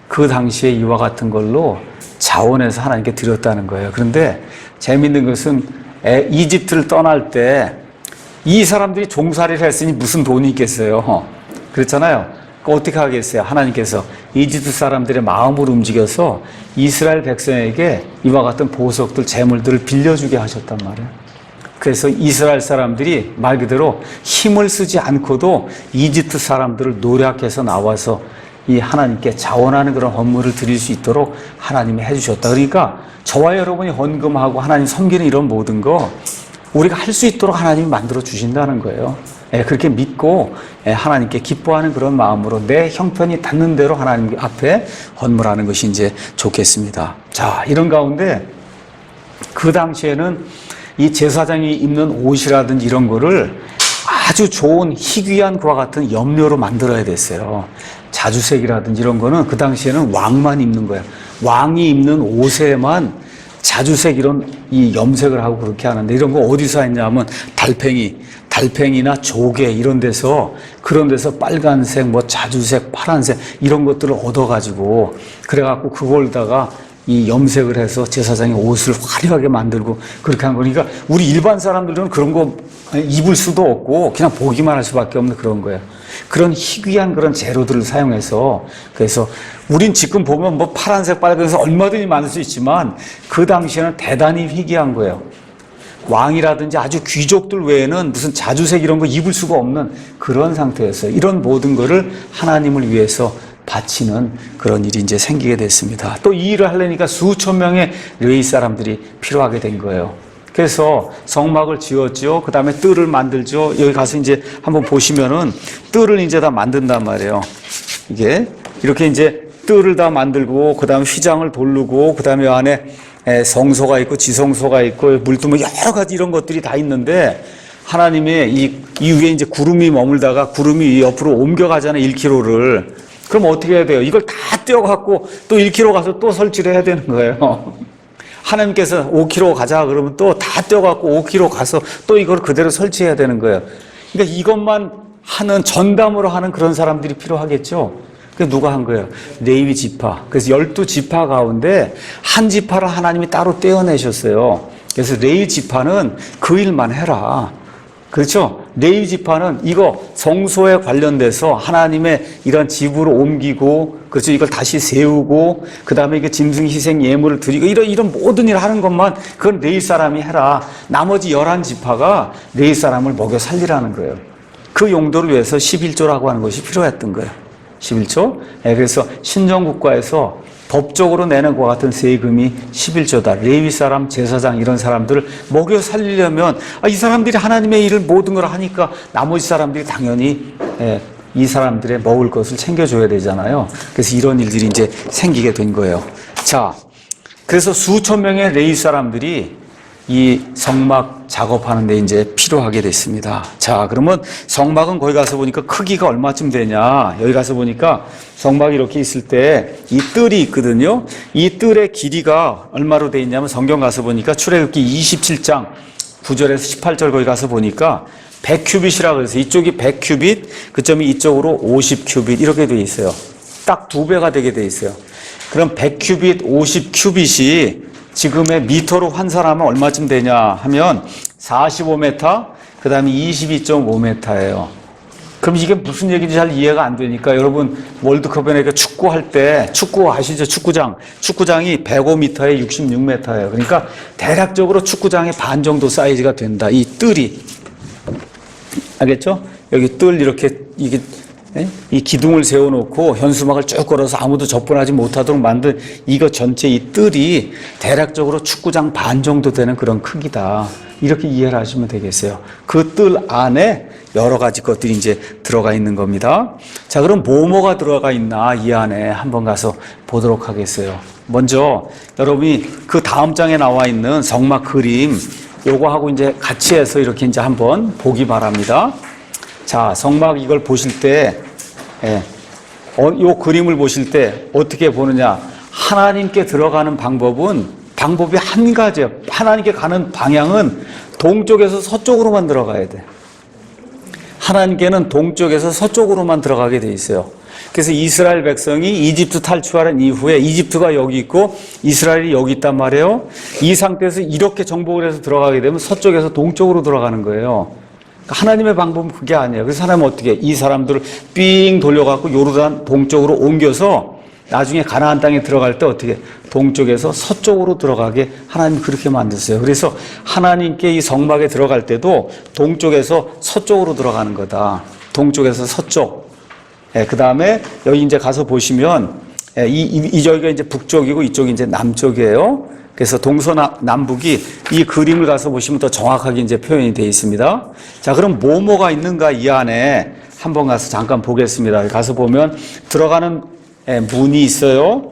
그 당시에 이와 같은 걸로 자원해서 하나님께 드렸다는 거예요. 그런데 재미있는 것은 이집트를 떠날 때 이 사람들이 종살이를 했으니 무슨 돈이 있겠어요. 그렇잖아요. 어떻게 하겠어요? 하나님께서 이집트 사람들의 마음을 움직여서 이스라엘 백성에게 이와 같은 보석들, 재물들을 빌려주게 하셨단 말이에요. 그래서 이스라엘 사람들이 말 그대로 힘을 쓰지 않고도 이집트 사람들을 노력해서 나와서 이 하나님께 자원하는 그런 헌물을 드릴 수 있도록 하나님이 해주셨다. 그러니까 저와 여러분이 헌금하고 하나님 섬기는 이런 모든 거 우리가 할 수 있도록 하나님이 만들어 주신다는 거예요. 그렇게 믿고 하나님께 기뻐하는 그런 마음으로 내 형편이 닿는 대로 하나님 앞에 헌물하는 것이 이제 좋겠습니다. 자, 이런 가운데 그 당시에는 이 제사장이 입는 옷이라든지 이런 거를 아주 좋은 희귀한 그와 같은 염료로 만들어야 됐어요. 자주색이라든지 이런 거는 그 당시에는 왕만 입는 거예요. 왕이 입는 옷에만 자주색 이런 이 염색을 하고 그렇게 하는데, 이런 거 어디서 했냐면 달팽이나 조개 이런 데서, 그런 데서 빨간색, 뭐 자주색, 파란색 이런 것들을 얻어가지고 그래갖고 그걸다가 이 염색을 해서 제사장이 옷을 화려하게 만들고 그렇게 한 거니까, 우리 일반 사람들은 그런 거 입을 수도 없고 그냥 보기만 할 수밖에 없는 그런 거예요. 그런 희귀한 그런 재료들을 사용해서, 그래서 우린 지금 보면 뭐 파란색, 빨간색 얼마든지 만들 수 있지만 그 당시에는 대단히 희귀한 거예요. 왕이라든지 아주 귀족들 외에는 무슨 자주색 이런 거 입을 수가 없는 그런 상태였어요. 이런 모든 거를 하나님을 위해서 바치는 그런 일이 이제 생기게 됐습니다. 또 이 일을 하려니까 수천 명의 레위 사람들이 필요하게 된 거예요. 그래서 성막을 지었죠. 그 다음에 뜰을 만들죠. 여기 가서 이제 한번 보시면은 뜰을 이제 다 만든단 말이에요. 이게 이렇게 이제 뜰을 다 만들고, 그 다음에 휘장을 돌르고, 그 다음에 안에 성소가 있고 지성소가 있고 물두멍 여러 가지 이런 것들이 다 있는데, 하나님의 이 위에 이제 구름이 머물다가 구름이 옆으로 옮겨가잖아요. 1km를. 그럼 어떻게 해야 돼요? 이걸 다 떼어갖고 또 1km 가서 또 설치를 해야 되는 거예요. 하나님께서 5km 가자 그러면 또 다 떼어갖고 5km 가서 또 이걸 그대로 설치해야 되는 거예요. 그러니까 이것만 하는, 전담으로 하는 그런 사람들이 필요하겠죠. 그게 누가 한 거예요? 레위 지파. 그래서 12지파 가운데 한 지파를 하나님이 따로 떼어내셨어요. 그래서 레위 지파는 그 일만 해라. 그렇죠? 레위 지파는 이거 성소에 관련돼서 하나님의 이런 집으로 옮기고, 그렇죠? 이걸 다시 세우고, 그 다음에 이게 짐승 희생 예물을 드리고, 이런 모든 일을 하는 것만 그건 레위 사람이 해라. 나머지 11지파가 레위 사람을 먹여 살리라는 거예요. 그 용도를 위해서 11조라고 하는 것이 필요했던 거예요. 11조. 그래서 신정국가에서 법적으로 내는 것과 같은 세금이 11조다. 레위 사람, 제사장 이런 사람들을 먹여 살리려면 이 사람들이 하나님의 일을 모든 걸 하니까 나머지 사람들이 당연히 이 사람들의 먹을 것을 챙겨줘야 되잖아요. 그래서 이런 일들이 이제 생기게 된 거예요. 자, 그래서 수천 명의 레위 사람들이 이 성막 작업하는 데 이제 필요하게 됐습니다. 자, 그러면 성막은 거기 가서 보니까 크기가 얼마쯤 되냐. 여기 가서 보니까 성막이 이렇게 있을 때 이 뜰이 있거든요. 이 뜰의 길이가 얼마로 돼 있냐면, 성경 가서 보니까 출애굽기 27장 9절에서 18절 거기 가서 보니까 100큐빗이라 그래서 이쪽이 100큐빗, 그 점이 이쪽으로 50큐빗 이렇게 돼 있어요. 딱 2배가 되게 돼 있어요. 그럼 100큐빗, 50큐빗이 지금의 미터로 환산하면 얼마쯤 되냐 하면 45m, 그 다음에 22.5m예요. 그럼 이게 무슨 얘기인지 잘 이해가 안 되니까, 여러분 월드컵에 축구할 때, 축구 아시죠? 축구장이 105m에 66m예요. 그러니까 대략적으로 축구장의 반 정도 사이즈가 된다. 이 뜰이. 알겠죠? 여기 뜰 이렇게 이 기둥을 세워놓고 현수막을 쭉 걸어서 아무도 접근하지 못하도록 만든 이거 전체 이 뜰이 대략적으로 축구장 반 정도 되는 그런 크기다. 이렇게 이해를 하시면 되겠어요. 그 뜰 안에 여러 가지 것들이 이제 들어가 있는 겁니다. 자, 그럼 뭐가 들어가 있나 이 안에 한번 가서 보도록 하겠어요. 먼저 여러분이 그 다음 장에 나와 있는 성막 그림 요거하고 이제 같이 해서 이렇게 이제 한번 보기 바랍니다. 자, 성막 이걸 보실 때, 요 그림을 보실 때 어떻게 보느냐. 하나님께 들어가는 방법이 한 가지예요. 하나님께 가는 방향은 동쪽에서 서쪽으로만 들어가야 돼. 하나님께는 동쪽에서 서쪽으로만 들어가게 돼 있어요. 그래서 이스라엘 백성이 이집트 탈출한 이후에 이집트가 여기 있고 이스라엘이 여기 있단 말이에요. 이 상태에서 이렇게 정복을 해서 들어가게 되면 서쪽에서 동쪽으로 들어가는 거예요. 하나님의 방법은 그게 아니에요. 그래서 하나님은 어떻게 이 사람들을 삥 돌려갖고 요르단 동쪽으로 옮겨서 나중에 가나안 땅에 들어갈 때 어떻게 동쪽에서 서쪽으로 들어가게 하나님이 그렇게 만드세요. 그래서 하나님께 이 성막에 들어갈 때도 동쪽에서 서쪽으로 들어가는 거다. 동쪽에서 서쪽. 그 다음에 여기 이제 가서 보시면 이 저기가 이제 북쪽이고 이쪽이 이제 남쪽이에요. 그래서 동서남북이 이 그림을 가서 보시면 더 정확하게 이제 표현이 되어 있습니다. 자, 그럼 뭐가 있는가 이 안에 한번 가서 잠깐 보겠습니다. 가서 보면 들어가는 문이 있어요.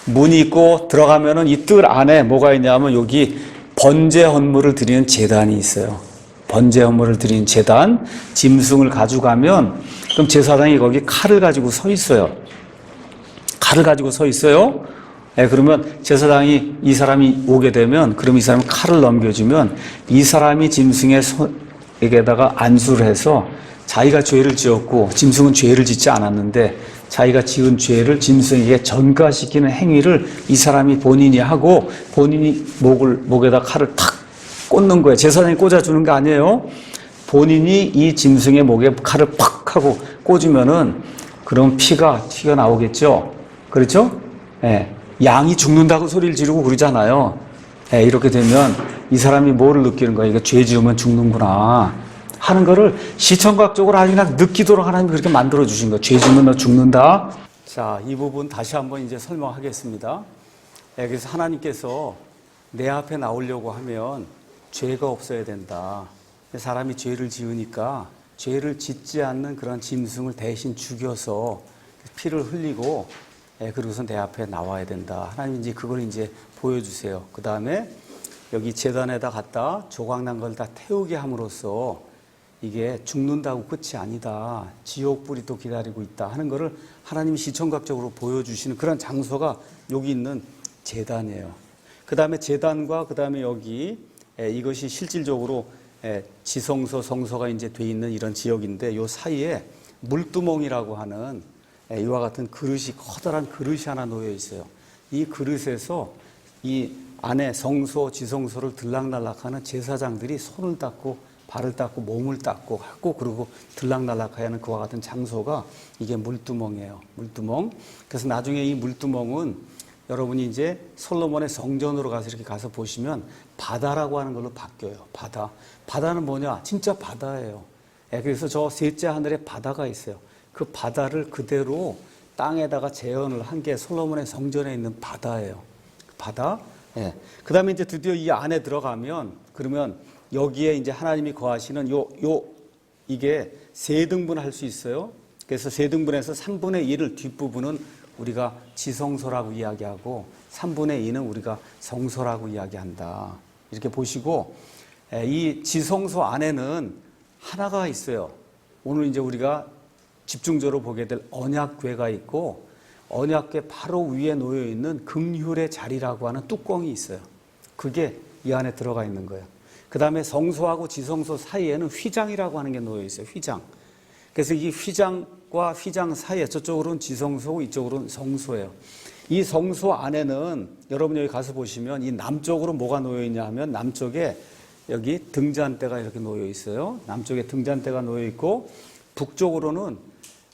문이 있고 들어가면은 이 뜰 안에 뭐가 있냐면 여기 번제 헌물을 드리는 제단이 있어요. 번제 헌물을 드리는 제단, 짐승을 가져가면 그럼 제사장이 거기 칼을 가지고 서 있어요. 칼을 가지고 서 있어요. 그러면 제사장이 이 사람이 오게 되면 그럼 이 사람이 칼을 넘겨주면 이 사람이 짐승의 손에다가 안수를 해서 자기가 죄를 지었고 짐승은 죄를 짓지 않았는데 자기가 지은 죄를 짐승에게 전가시키는 행위를 이 사람이 본인이 하고 본인이 목에다 칼을 탁 꽂는 거예요. 제사장이 꽂아주는 거 아니에요. 본인이 이 짐승의 목에 칼을 팍 하고 꽂으면은 그럼 피가 튀어나오겠죠. 그렇죠? 양이 죽는다고 소리를 지르고 그러잖아요. 이렇게 되면 이 사람이 뭐를 느끼는 거예요? 이거 죄 지으면 죽는구나 하는 거를 시청각적으로 아주 그냥 느끼도록 하나님이 그렇게 만들어 주신 거예요. 죄 지으면 너 죽는다. 자, 이 부분 다시 한번 이제 설명하겠습니다. 그래서 하나님께서 내 앞에 나오려고 하면 죄가 없어야 된다. 사람이 죄를 지으니까 죄를 짓지 않는 그런 짐승을 대신 죽여서 피를 흘리고 그러고서 내 앞에 나와야 된다. 하나님 이제 그걸 이제 보여주세요. 그 다음에 여기 제단에다 갖다 조각난 걸 다 태우게 함으로써 이게 죽는다고 끝이 아니다. 지옥불이 또 기다리고 있다 하는 거를 하나님이 시청각적으로 보여주시는 그런 장소가 여기 있는 제단이에요. 그 다음에 제단과 그 다음에 여기 이것이 실질적으로 지성소, 성소가 이제 돼 있는 이런 지역인데 요 사이에 물두멍이라고 하는 이와 같은 그릇이 커다란 그릇이 하나 놓여 있어요. 이 그릇에서 이 안에 성소, 지성소를 들락날락하는 제사장들이 손을 닦고 발을 닦고 몸을 닦고 하고 그리고 들락날락해야 하는 그와 같은 장소가 이게 물두멍이에요. 물두멍. 그래서 나중에 이 물두멍은 여러분이 이제 솔로몬의 성전으로 가서 이렇게 가서 보시면 바다라고 하는 걸로 바뀌어요. 바다. 바다는 뭐냐? 진짜 바다예요. 그래서 저 셋째 하늘에 바다가 있어요. 그 바다를 그대로 땅에다가 재현을 한 게 솔로몬의 성전에 있는 바다예요. 바다. 그 다음에 이제 드디어 이 안에 들어가면 그러면 여기에 이제 하나님이 거하시는 이게 세 등분할 수 있어요. 그래서 세 등분해서 3분의 1을 뒷부분은 우리가 지성소라고 이야기하고 3분의 2는 우리가 성소라고 이야기한다. 이렇게 보시고 이 지성소 안에는 하나가 있어요. 오늘 이제 우리가 집중적으로 보게 될 언약궤가 있고 언약궤 바로 위에 놓여 있는 긍휼의 자리라고 하는 뚜껑이 있어요. 그게 이 안에 들어가 있는 거예요. 그 다음에 성소하고 지성소 사이에는 휘장이라고 하는 게 놓여 있어요. 휘장. 그래서 이 휘장과 휘장 사이에 저쪽으로는 지성소고 이쪽으로는 성소예요. 이 성소 안에는 여러분 여기 가서 보시면 이 남쪽으로 뭐가 놓여 있냐 하면 남쪽에 여기 등잔대가 이렇게 놓여 있어요. 남쪽에 등잔대가 놓여 있고 북쪽으로는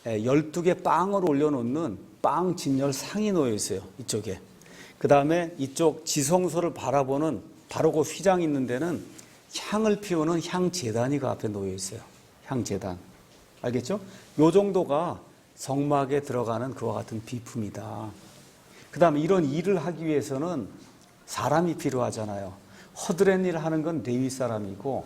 12개 빵을 올려놓는 빵 진열 상이 놓여 있어요. 이쪽에. 그 다음에 이쪽 지성소를 바라보는 바로 그 휘장 있는 데는 향을 피우는 향재단이 그 앞에 놓여 있어요. 향재단. 알겠죠? 요 정도가 성막에 들어가는 그와 같은 비품이다. 그 다음에 이런 일을 하기 위해서는 사람이 필요하잖아요. 허드렛 일을 하는 건 레위 사람이고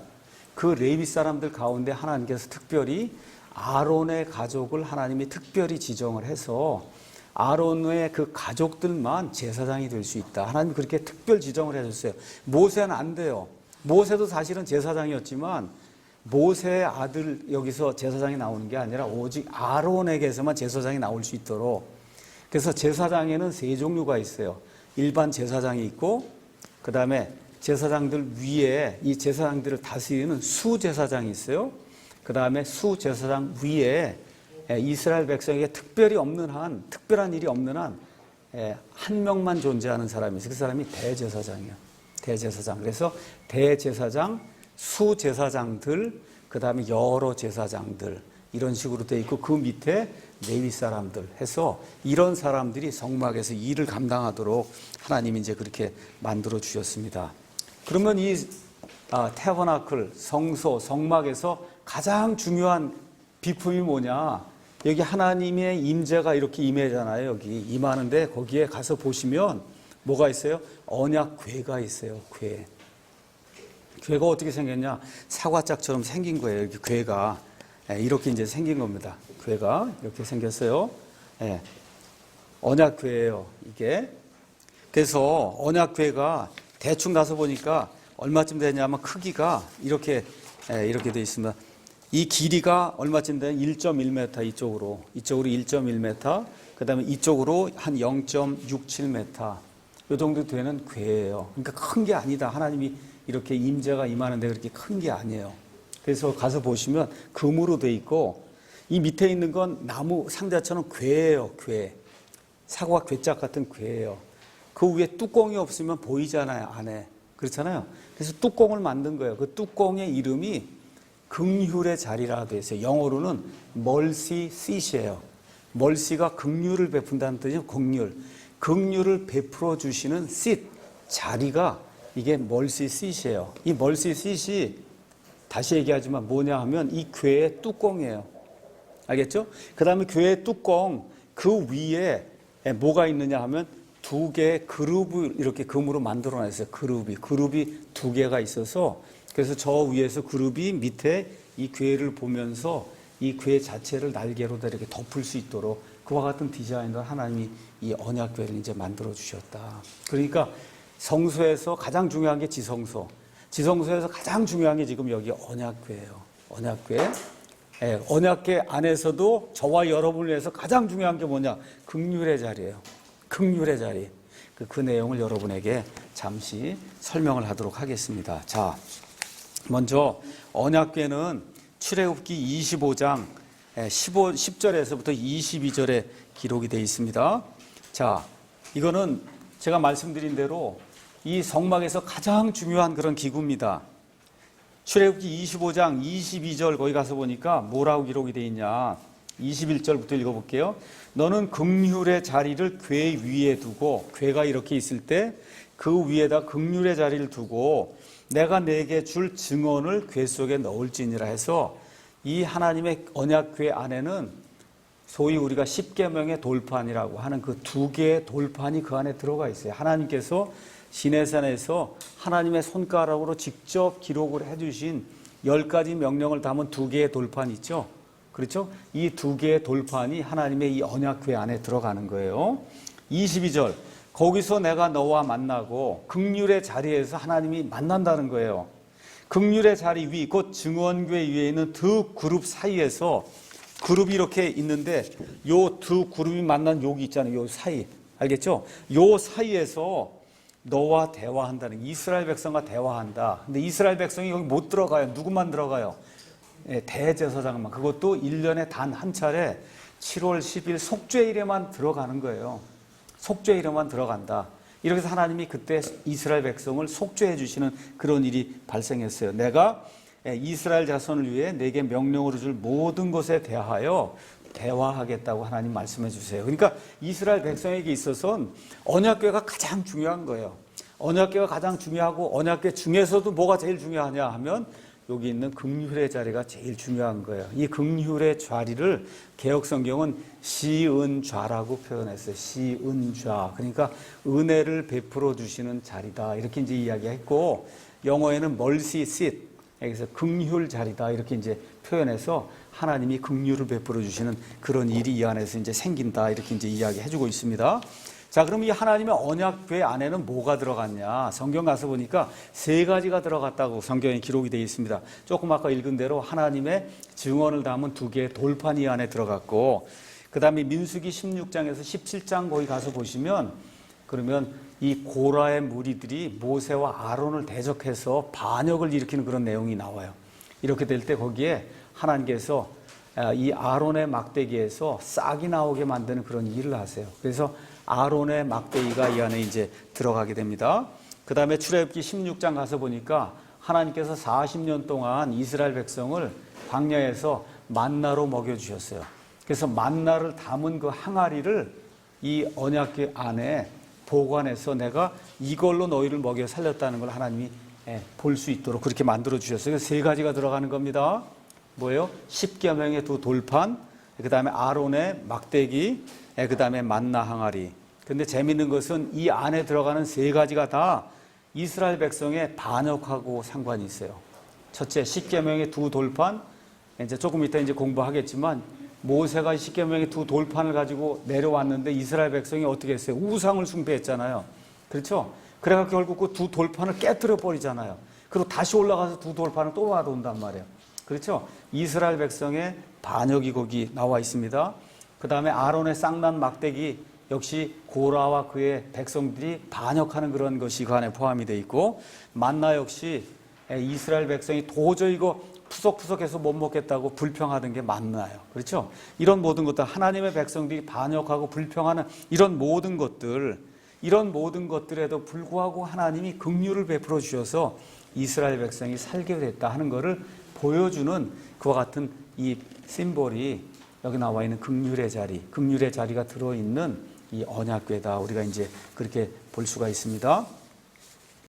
그 레위 사람들 가운데 하나님께서 특별히 아론의 가족을 하나님이 특별히 지정을 해서 아론의 그 가족들만 제사장이 될 수 있다. 하나님이 그렇게 특별 지정을 해줬어요. 모세는 안 돼요. 모세도 사실은 제사장이었지만 모세의 아들 여기서 제사장이 나오는 게 아니라 오직 아론에게서만 제사장이 나올 수 있도록. 그래서 제사장에는 세 종류가 있어요. 일반 제사장이 있고 그 다음에 제사장들 위에 이 제사장들을 다스리는 수제사장이 있어요. 그 다음에 수제사장 위에 이스라엘 백성에게 특별히 없는 한, 특별한 일이 없는 한, 한 명만 존재하는 사람이 있어요. 그 사람이 대제사장이에요. 대제사장. 그래서 대제사장, 수제사장들, 그 다음에 여러 제사장들, 이런 식으로 돼 있고, 그 밑에 레위 사람들 해서 이런 사람들이 성막에서 일을 감당하도록 하나님이 이제 그렇게 만들어 주셨습니다. 그러면 이 태버나클, 성소, 성막에서 가장 중요한 비품이 뭐냐? 여기 하나님의 임재가 이렇게 임하잖아요. 여기 임하는데 거기에 가서 보시면 뭐가 있어요? 언약궤가 있어요. 궤. 궤가 어떻게 생겼냐? 사과짝처럼 생긴 거예요. 여기 궤가 이렇게 이제 생긴 겁니다. 궤가 이렇게 생겼어요. 언약궤예요. 이게. 그래서 언약궤가 대충 가서 보니까 얼마쯤 되냐면 크기가 이렇게 되어 있습니다. 이 길이가 얼마쯤 되냐? 1.1m 이쪽으로 1.1m, 그 다음에 이쪽으로 한 0.67m 이 정도 되는 궤예요. 그러니까 큰 게 아니다. 하나님이 이렇게 임재가 임하는데 그렇게 큰 게 아니에요. 그래서 가서 보시면 금으로 돼 있고 이 밑에 있는 건 나무 상자처럼 궤예요. 궤. 사과 궤짝 같은 궤예요. 그 위에 뚜껑이 없으면 보이잖아요. 안에. 그렇잖아요. 그래서 뚜껑을 만든 거예요. 그 뚜껑의 이름이 긍휼의 자리라 되어 있어요. 영어로는 mercy seat이에요. mercy가 긍휼을 베푼다는 뜻이에요. 긍휼을 베풀어 주시는 seat, 자리가 이게 mercy seat이에요. 이 mercy seat이 다시 얘기하지만 뭐냐 하면 이 궤의 뚜껑이에요. 알겠죠? 그 다음에 궤의 뚜껑 그 위에 뭐가 있느냐 하면 두 개의 그룹을 이렇게 금으로 만들어놨어요. 그룹이 두 개가 있어서 그래서 저 위에서 그룹이 밑에 이 궤를 보면서 이 궤 자체를 날개로 이렇게 덮을 수 있도록 그와 같은 디자인을 하나님이 이 언약궤를 이제 만들어 주셨다. 그러니까 성소에서 가장 중요한 게 지성소에서 가장 중요한 게 지금 여기 언약궤예요. 언약궤 안에서도 저와 여러분을 위해서 가장 중요한 게 뭐냐? 긍휼의 자리예요. 긍휼의 자리. 그 내용을 여러분에게 잠시 설명을 하도록 하겠습니다. 자, 먼저 언약궤는 출애굽기 25장 10절에서부터 22절에 기록이 되어 있습니다. 자, 이거는 제가 말씀드린 대로 이 성막에서 가장 중요한 그런 기구입니다. 출애굽기 25장 22절 거기 가서 보니까 뭐라고 기록이 되어 있냐. 21절부터 읽어볼게요. 너는 긍휼의 자리를 궤 위에 두고, 궤가 이렇게 있을 때 그 위에다 긍휼의 자리를 두고 내가 내게 줄 증언을 궤 속에 넣을지니라 해서 이 하나님의 언약궤 안에는 소위 우리가 십계명의 돌판이라고 하는 그 두 개의 돌판이 그 안에 들어가 있어요. 하나님께서 시내산에서 하나님의 손가락으로 직접 기록을 해주신 10가지 명령을 담은 두 개의 돌판이 있죠. 그렇죠? 이 두 개의 돌판이 하나님의 이 언약궤 안에 들어가는 거예요. 22절 거기서 내가 너와 만나고 긍휼의 자리에서 하나님이 만난다는 거예요. 긍휼의 자리 위, 곧 증언궤 위에 있는 두 그룹 사이에서 그룹이 이렇게 있는데 요 두 그룹이 만난 여기 있잖아요. 요 사이. 알겠죠? 요 사이에서 너와 대화한다는, 이스라엘 백성과 대화한다. 근데 이스라엘 백성이 여기 못 들어가요. 누구만 들어가요? 대제사장만. 그것도 1년에 단 한 차례 7월 10일 속죄일에만 들어가는 거예요. 속죄일에만 들어간다. 이렇게 해서 하나님이 그때 이스라엘 백성을 속죄해 주시는 그런 일이 발생했어요. 내가 이스라엘 자손을 위해 내게 명령으로 줄 모든 것에 대하여 대화하겠다고 하나님 말씀해 주세요. 그러니까 이스라엘 백성에게 있어서는 언약궤가 가장 중요한 거예요. 언약궤가 가장 중요하고 언약궤 중에서도 뭐가 제일 중요하냐 하면 여기 있는 긍휼의 자리가 제일 중요한 거예요. 이 긍휼의 자리를 개역성경은 시은좌라고 표현했어요. 시은좌. 그러니까 은혜를 베풀어 주시는 자리다. 이렇게 이제 이야기했고 영어에는 mercy seat. 그래서 긍휼 자리다. 이렇게 이제 표현해서 하나님이 긍휼을 베풀어 주시는 그런 일이 이 안에서 이제 생긴다. 이렇게 이제 이야기해 주고 있습니다. 자, 그럼 이 하나님의 언약궤 안에는 뭐가 들어갔냐? 성경 가서 보니까 세 가지가 들어갔다고 성경에 기록이 되어 있습니다. 조금 아까 읽은 대로 하나님의 증언을 담은 두 개의 돌판이 안에 들어갔고, 그 다음에 민수기 16장에서 17장 거기 가서 보시면, 그러면 이 고라의 무리들이 모세와 아론을 대적해서 반역을 일으키는 그런 내용이 나와요. 이렇게 될 때 거기에 하나님께서 이 아론의 막대기에서 싹이 나오게 만드는 그런 일을 하세요. 그래서 아론의 막대기가 이 안에 이제 들어가게 됩니다. 그 다음에 출애굽기 16장 가서 보니까 하나님께서 40년 동안 이스라엘 백성을 광야에서 만나로 먹여주셨어요. 그래서 만나를 담은 그 항아리를 이 언약궤 안에 보관해서 내가 이걸로 너희를 먹여 살렸다는 걸 하나님이 볼 수 있도록 그렇게 만들어 주셨어요. 그래서 세 가지가 들어가는 겁니다. 뭐예요? 십계명의 두 돌판, 그 다음에 아론의 막대기, 그 다음에 만나 항아리. 근데 재미있는 것은 이 안에 들어가는 세 가지가 다 이스라엘 백성의 반역하고 상관이 있어요. 첫째, 십계명의 두 돌판. 이제 조금 이따 이제 공부하겠지만 모세가 십계명의 두 돌판을 가지고 내려왔는데 이스라엘 백성이 어떻게 했어요? 우상을 숭배했잖아요. 그렇죠? 그래서 결국 그 두 돌판을 깨뜨려 버리잖아요. 그리고 다시 올라가서 두 돌판을 또 놔둔단 말이에요. 그렇죠? 이스라엘 백성의 반역이 거기 나와 있습니다. 그 다음에 아론의 쌍난 막대기 역시 고라와 그의 백성들이 반역하는 그런 것이 그 안에 포함이 되어 있고, 만나 역시 이스라엘 백성이 도저히 이거 푸석푸석해서 못 먹겠다고 불평하던 게 만나요. 그렇죠? 이런 모든 것들, 하나님의 백성들이 반역하고 불평하는 이런 모든 것들에도 불구하고 하나님이 긍휼을 베풀어 주셔서 이스라엘 백성이 살게 됐다 하는 것을 보여주는 그와 같은 이 심볼이 여기 나와 있는 긍휼의 자리가 들어있는 이 언약궤다. 우리가 이제 그렇게 볼 수가 있습니다.